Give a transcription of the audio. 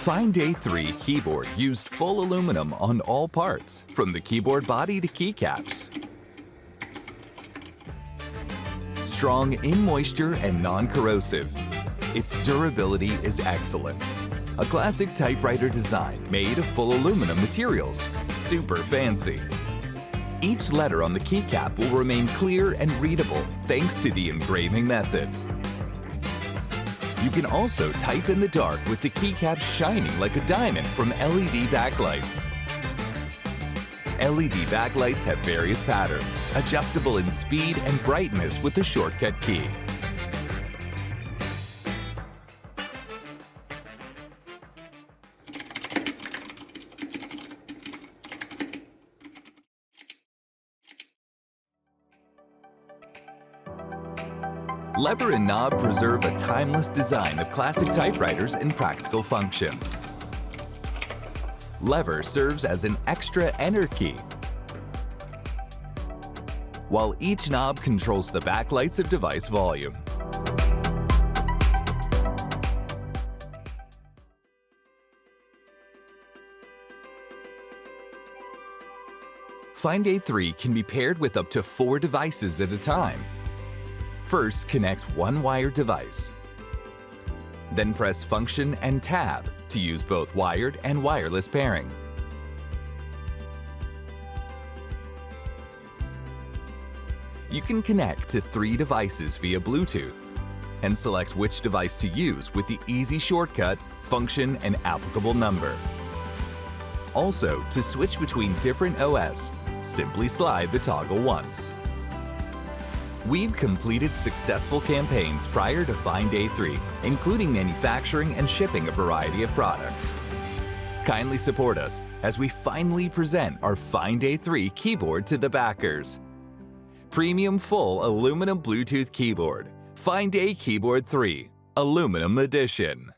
FINEDAY 3 keyboard used full aluminum on all parts, from the keyboard body to keycaps. Strong in moisture and non-corrosive. Its durability is excellent. A classic typewriter design made of full aluminum materials. Super fancy. Each letter on the keycap will remain clear and readable thanks to the engraving method. You can also type in the dark with the keycap shining like a diamond from LED backlights. LED backlights have various patterns, adjustable in speed and brightness with the shortcut key. Lever and knob preserve a timeless design of classic typewriters and practical functions. Lever serves as an extra enter key, while each knob controls the backlights of device volume. FINEDAY 3 can be paired with up to 4 devices at a time. First, connect one wired device. Then press Function and Tab to use both wired and wireless pairing. You can connect to 3 devices via Bluetooth and select which device to use with the easy shortcut, function, and applicable number. Also, to switch between different OS, simply slide the toggle once. We've completed successful campaigns prior to FINEDAY 3, including manufacturing and shipping a variety of products. Kindly support us as we finally present our FINEDAY 3 keyboard to the backers. Premium full aluminum Bluetooth keyboard, FINEDAY Keyboard 3, Aluminum Edition.